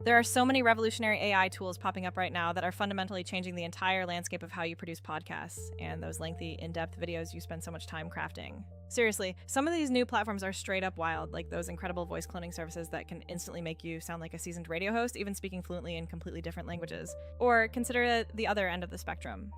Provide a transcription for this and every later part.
There are so many revolutionary AI tools popping up right now that are fundamentally changing the entire landscape of how you produce podcasts and those lengthy, in-depth videos you spend so much time crafting. Seriously, some of these new platforms are straight up wild, like those incredible voice cloning services that can instantly make you sound like a seasoned radio host, even speaking fluently in completely different languages. Or consider the other end of the spectrum.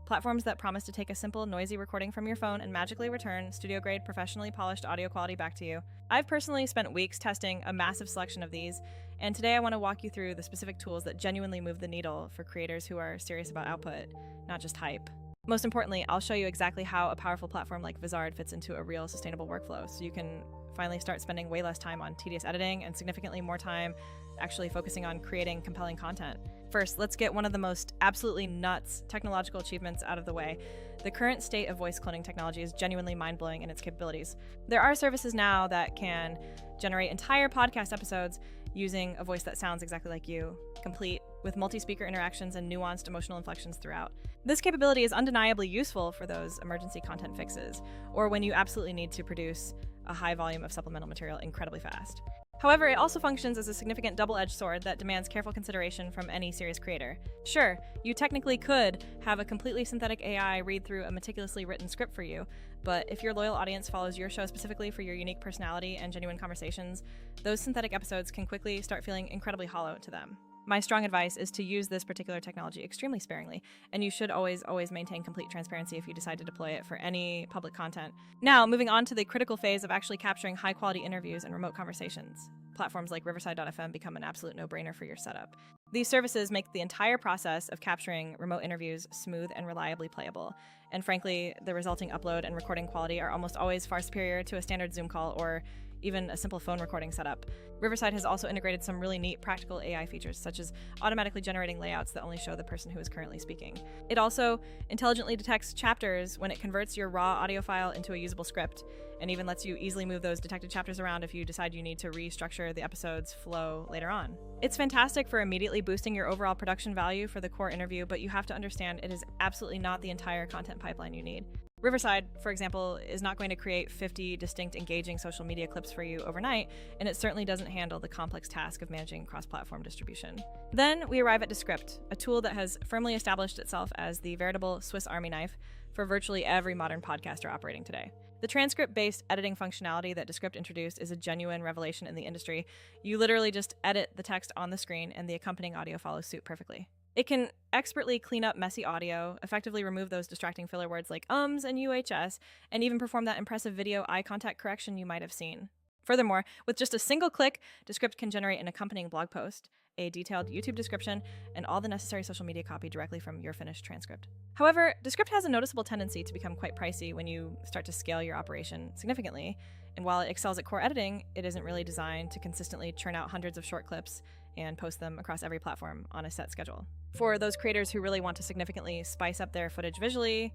Platforms that promise to take a simple, noisy recording from your phone and magically return studio-grade, professionally polished audio quality back to you. I've personally spent weeks testing a massive selection of these, and today I want to walk you through the specific tools that genuinely move the needle for creators who are serious about output, not just hype. Most importantly, I'll show you exactly how a powerful platform like Vizard fits into a real sustainable workflow, so you can finally start spending way less time on tedious editing and significantly more time actually focusing on creating compelling content. First, let's get one of the most absolutely nuts technological achievements out of the way. The current state of voice cloning technology is genuinely mind-blowing in its capabilities. There are services now that can generate entire podcast episodes using a voice that sounds exactly like you, complete with multi-speaker interactions and nuanced emotional inflections throughout. This capability is undeniably useful for those emergency content fixes, or when you absolutely need to produce a high volume of supplemental material incredibly fast. However, it also functions as a significant double-edged sword that demands careful consideration from any serious creator. Sure, you technically could have a completely synthetic AI read through a meticulously written script for you, but if your loyal audience follows your show specifically for your unique personality and genuine conversations, those synthetic episodes can quickly start feeling incredibly hollow to them. My strong advice is to use this particular technology extremely sparingly, and you should always maintain complete transparency if you decide to deploy it for any public content. Now, moving on to the critical phase of actually capturing high-quality interviews and remote conversations. Platforms like Riverside.fm become an absolute no-brainer for your setup. These services make the entire process of capturing remote interviews smooth and reliably playable, and frankly, the resulting upload and recording quality are almost always far superior to a standard Zoom call or even a simple phone recording setup. Riverside has also integrated some really neat practical AI features, such as automatically generating layouts that only show the person who is currently speaking. It also intelligently detects chapters when it converts your raw audio file into a usable script, and even lets you easily move those detected chapters around if you decide you need to restructure the episode's flow later on. It's fantastic for immediately boosting your overall production value for the core interview, but you have to understand it is absolutely not the entire content pipeline you need. Riverside, for example, is not going to create 50 distinct engaging social media clips for you overnight, and it certainly doesn't handle the complex task of managing cross-platform distribution. Then we arrive at Descript, a tool that has firmly established itself as the veritable Swiss Army knife for virtually every modern podcaster operating today. The transcript-based editing functionality that Descript introduced is a genuine revelation in the industry. You literally just edit the text on the screen, and the accompanying audio follows suit perfectly. It can expertly clean up messy audio, effectively remove those distracting filler words like ums and UHS, and even perform that impressive video eye contact correction you might have seen. Furthermore, with just a single click, Descript can generate an accompanying blog post, a detailed YouTube description, and all the necessary social media copy directly from your finished transcript. However, Descript has a noticeable tendency to become quite pricey when you start to scale your operation significantly, and while it excels at core editing, it isn't really designed to consistently churn out hundreds of short clips and post them across every platform on a set schedule. For those creators who really want to significantly spice up their footage visually,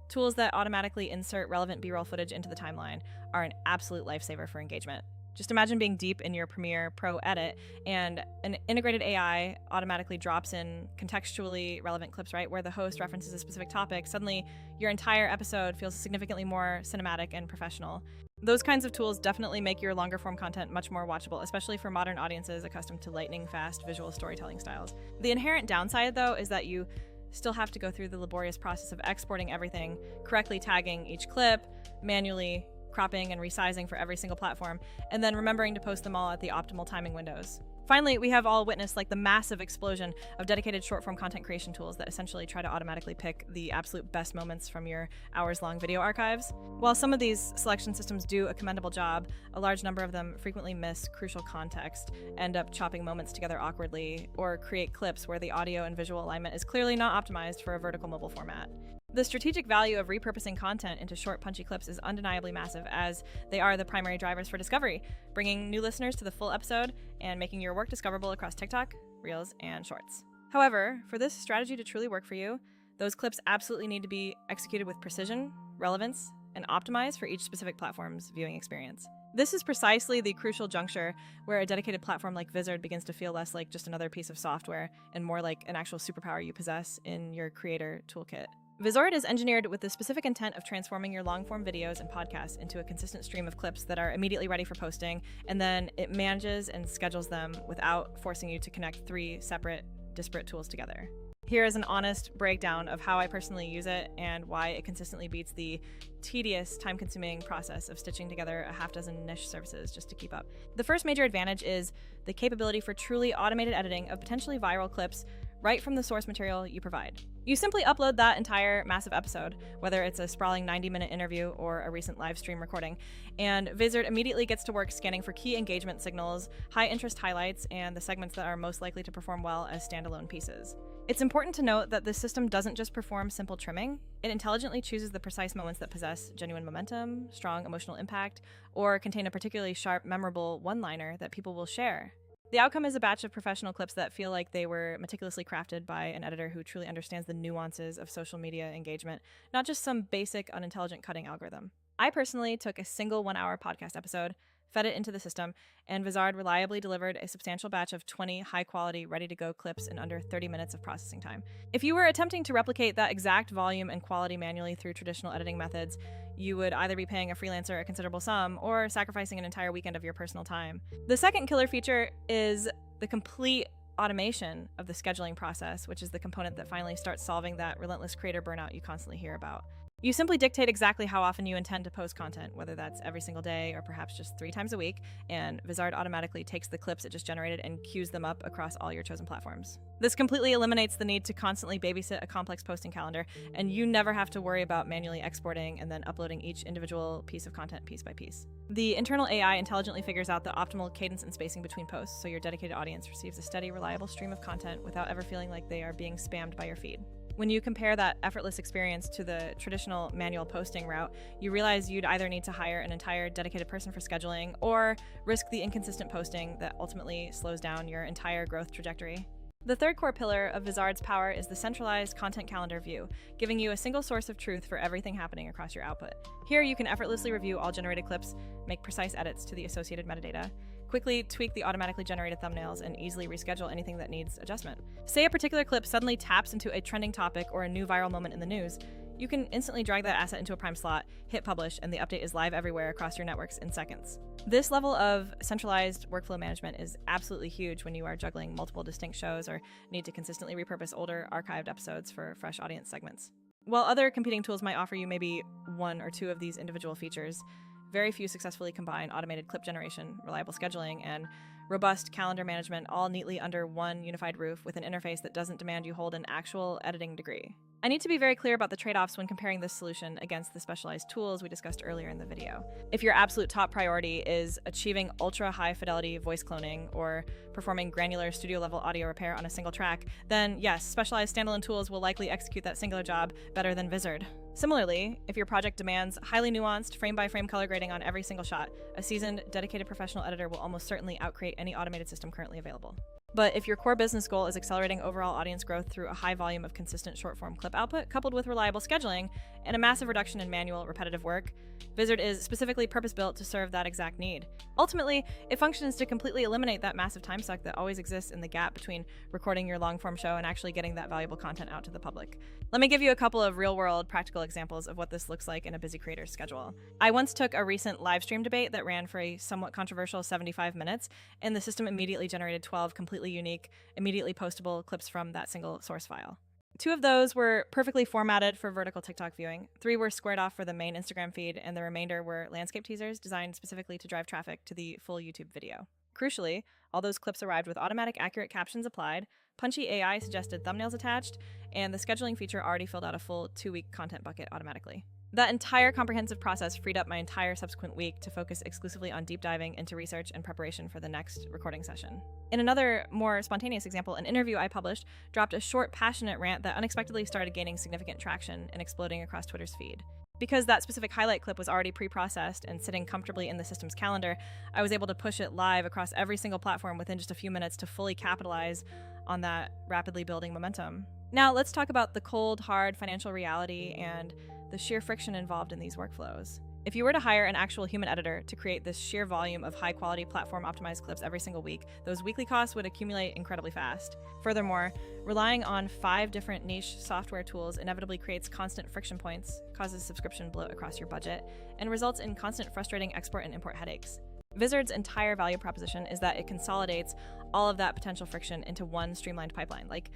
tools that automatically insert relevant B-roll footage into the timeline are an absolute lifesaver for engagement. Just imagine being deep in your Premiere Pro edit and an integrated AI automatically drops in contextually relevant clips, right, where the host references a specific topic. Suddenly, your entire episode feels significantly more cinematic and professional. Those kinds of tools definitely make your longer form content much more watchable, especially for modern audiences accustomed to lightning fast visual storytelling styles. The inherent downside, though, is that you still have to go through the laborious process of exporting everything, correctly tagging each clip, manually cropping and resizing for every single platform, and then remembering to post them all at the optimal timing windows. Finally, we have all witnessed the massive explosion of dedicated short-form content creation tools that essentially try to automatically pick the absolute best moments from your hours-long video archives. While some of these selection systems do a commendable job, a large number of them frequently miss crucial context, end up chopping moments together awkwardly, or create clips where the audio and visual alignment is clearly not optimized for a vertical mobile format. The strategic value of repurposing content into short, punchy clips is undeniably massive, as they are the primary drivers for discovery, bringing new listeners to the full episode and making your work discoverable across TikTok, Reels, and Shorts. However, for this strategy to truly work for you, those clips absolutely need to be executed with precision, relevance, and optimized for each specific platform's viewing experience. This is precisely the crucial juncture where a dedicated platform like Vizard begins to feel less like just another piece of software and more like an actual superpower you possess in your creator toolkit. Vizard is engineered with the specific intent of transforming your long-form videos and podcasts into a consistent stream of clips that are immediately ready for posting, and then it manages and schedules them without forcing you to connect 3 separate, disparate tools together. Here is an honest breakdown of how I personally use it and why it consistently beats the tedious, time-consuming process of stitching together a half dozen niche services just to keep up. The first major advantage is the capability for truly automated editing of potentially viral clips right from the source material you provide. You simply upload that entire massive episode, whether it's a sprawling 90-minute interview or a recent live stream recording, and Vizard immediately gets to work scanning for key engagement signals, high-interest highlights, and the segments that are most likely to perform well as standalone pieces. It's important to note that this system doesn't just perform simple trimming, it intelligently chooses the precise moments that possess genuine momentum, strong emotional impact, or contain a particularly sharp, memorable one-liner that people will share. The outcome is a batch of professional clips that feel like they were meticulously crafted by an editor who truly understands the nuances of social media engagement, not just some basic, unintelligent cutting algorithm. I personally took a single 1-hour podcast episode, fed it into the system, and Vizard reliably delivered a substantial batch of 20 high-quality, ready-to-go clips in under 30 minutes of processing time. If you were attempting to replicate that exact volume and quality manually through traditional editing methods, you would either be paying a freelancer a considerable sum or sacrificing an entire weekend of your personal time. The second killer feature is the complete automation of the scheduling process, which is the component that finally starts solving that relentless creator burnout you constantly hear about. You simply dictate exactly how often you intend to post content, whether that's every single day or perhaps just 3 times a week, and Vizard automatically takes the clips it just generated and queues them up across all your chosen platforms. This completely eliminates the need to constantly babysit a complex posting calendar, and you never have to worry about manually exporting and then uploading each individual piece of content piece by piece. The internal AI intelligently figures out the optimal cadence and spacing between posts, so your dedicated audience receives a steady, reliable stream of content without ever feeling like they are being spammed by your feed. When you compare that effortless experience to the traditional manual posting route, you realize you'd either need to hire an entire dedicated person for scheduling or risk the inconsistent posting that ultimately slows down your entire growth trajectory. The third core pillar of Vizard's power is the centralized content calendar view, giving you a single source of truth for everything happening across your output. Here, you can effortlessly review all generated clips, make precise edits to the associated metadata, quickly tweak the automatically generated thumbnails, and easily reschedule anything that needs adjustment. Say a particular clip suddenly taps into a trending topic or a new viral moment in the news, you can instantly drag that asset into a prime slot, hit publish, and the update is live everywhere across your networks in seconds. This level of centralized workflow management is absolutely huge when you are juggling multiple distinct shows or need to consistently repurpose older, archived episodes for fresh audience segments. While other competing tools might offer you maybe 1 or 2 of these individual features, very few successfully combine automated clip generation, reliable scheduling, and robust calendar management all neatly under one unified roof with an interface that doesn't demand you hold an actual editing degree. I need to be very clear about the trade-offs when comparing this solution against the specialized tools we discussed earlier in the video. If your absolute top priority is achieving ultra-high fidelity voice cloning or performing granular studio-level audio repair on a single track, then yes, specialized standalone tools will likely execute that singular job better than Vizard. Similarly, if your project demands highly nuanced, frame-by-frame color grading on every single shot, a seasoned, dedicated professional editor will almost certainly outcreate any automated system currently available. But if your core business goal is accelerating overall audience growth through a high volume of consistent short-form clip output coupled with reliable scheduling and a massive reduction in manual, repetitive work, Vizard is specifically purpose-built to serve that exact need. Ultimately, it functions to completely eliminate that massive time suck that always exists in the gap between recording your long-form show and actually getting that valuable content out to the public. Let me give you a couple of real-world practical examples of what this looks like in a busy creator's schedule. I once took a recent live stream debate that ran for a somewhat controversial 75 minutes, and the system immediately generated 12 completely unique, immediately postable clips from that single source file. 2 of those were perfectly formatted for vertical TikTok viewing, 3 were squared off for the main Instagram feed, and the remainder were landscape teasers designed specifically to drive traffic to the full YouTube video. Crucially, all those clips arrived with automatic accurate captions applied, punchy AI suggested thumbnails attached, and the scheduling feature already filled out a full 2-week content bucket automatically. That entire comprehensive process freed up my entire subsequent week to focus exclusively on deep diving into research and preparation for the next recording session. In another, more spontaneous example, an interview I published dropped a short, passionate rant that unexpectedly started gaining significant traction and exploding across Twitter's feed. Because that specific highlight clip was already pre-processed and sitting comfortably in the system's calendar, I was able to push it live across every single platform within just a few minutes to fully capitalize on that rapidly building momentum. Now, let's talk about the cold, hard financial reality and the sheer friction involved in these workflows. If you were to hire an actual human editor to create this sheer volume of high-quality platform-optimized clips every single week, those weekly costs would accumulate incredibly fast. Furthermore, relying on 5 different niche software tools inevitably creates constant friction points, causes subscription bloat across your budget, and results in constant frustrating export and import headaches. Vizard's entire value proposition is that it consolidates all of that potential friction into one streamlined pipeline. Like,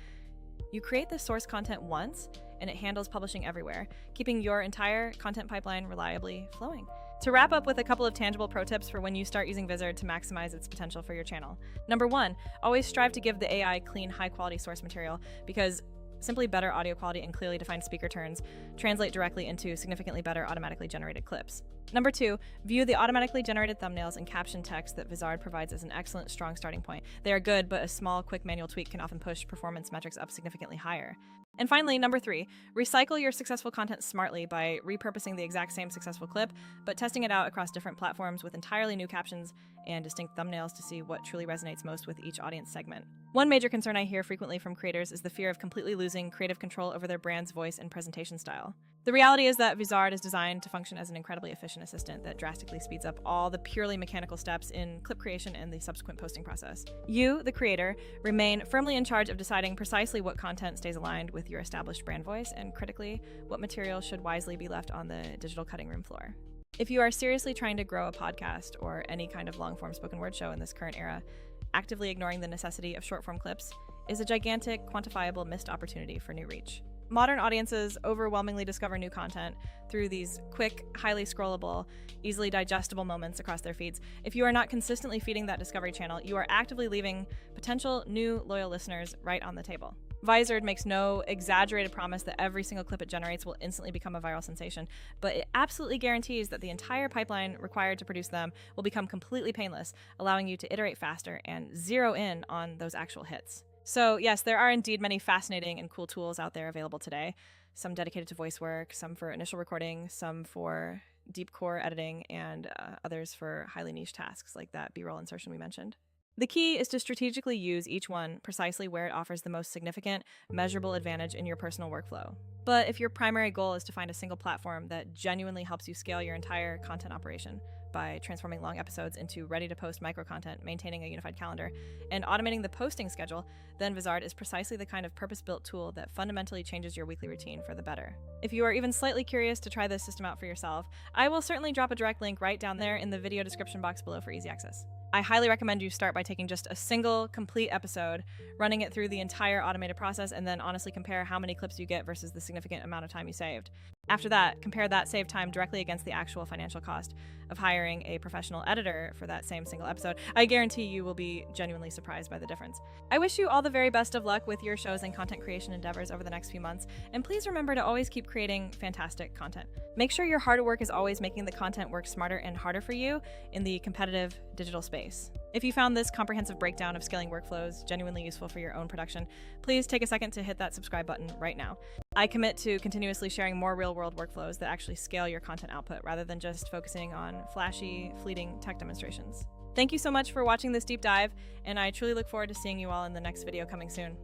you create the source content once, and it handles publishing everywhere, keeping your entire content pipeline reliably flowing. To wrap up with a couple of tangible pro tips for when you start using Vizard to maximize its potential for your channel. Number 1, always strive to give the AI clean, high-quality source material, because simply better audio quality and clearly defined speaker turns translate directly into significantly better automatically generated clips. Number 2, view the automatically generated thumbnails and caption text that Vizard provides as an excellent, strong starting point. They are good, but a small, quick manual tweak can often push performance metrics up significantly higher. And finally, number 3, recycle your successful content smartly by repurposing the exact same successful clip, but testing it out across different platforms with entirely new captions and distinct thumbnails to see what truly resonates most with each audience segment. One major concern I hear frequently from creators is the fear of completely losing creative control over their brand's voice and presentation style. The reality is that Vizard is designed to function as an incredibly efficient assistant that drastically speeds up all the purely mechanical steps in clip creation and the subsequent posting process. You, the creator, remain firmly in charge of deciding precisely what content stays aligned with your established brand voice, and critically, what material should wisely be left on the digital cutting room floor. If you are seriously trying to grow a podcast or any kind of long-form spoken word show in this current era, actively ignoring the necessity of short-form clips is a gigantic, quantifiable missed opportunity for new reach. Modern audiences overwhelmingly discover new content through these quick, highly scrollable, easily digestible moments across their feeds. If you are not consistently feeding that discovery channel, you are actively leaving potential new loyal listeners right on the table. Vizard makes no exaggerated promise that every single clip it generates will instantly become a viral sensation, but it absolutely guarantees that the entire pipeline required to produce them will become completely painless, allowing you to iterate faster and zero in on those actual hits. So yes, there are indeed many fascinating and cool tools out there available today, some dedicated to voice work, some for initial recording, some for deep core editing, and others for highly niche tasks like that B-roll insertion we mentioned. The key is to strategically use each one precisely where it offers the most significant, measurable advantage in your personal workflow. But if your primary goal is to find a single platform that genuinely helps you scale your entire content operation by transforming long episodes into ready-to-post micro-content, maintaining a unified calendar, and automating the posting schedule, then Vizard is precisely the kind of purpose-built tool that fundamentally changes your weekly routine for the better. If you are even slightly curious to try this system out for yourself, I will certainly drop a direct link right down there in the video description box below for easy access. I highly recommend you start by taking just a single, complete episode, running it through the entire automated process, and then honestly compare how many clips you get versus the significant amount of time you saved. After that, compare that saved time directly against the actual financial cost of hiring a professional editor for that same single episode. I guarantee you will be genuinely surprised by the difference. I wish you all the very best of luck with your shows and content creation endeavors over the next few months, and please remember to always keep creating fantastic content. Make sure your hard work is always making the content work smarter and harder for you in the competitive digital space. If you found this comprehensive breakdown of scaling workflows genuinely useful for your own production, please take a second to hit that subscribe button right now. I commit to continuously sharing more real-world workflows that actually scale your content output rather than just focusing on flashy, fleeting tech demonstrations. Thank you so much for watching this deep dive, and I truly look forward to seeing you all in the next video coming soon.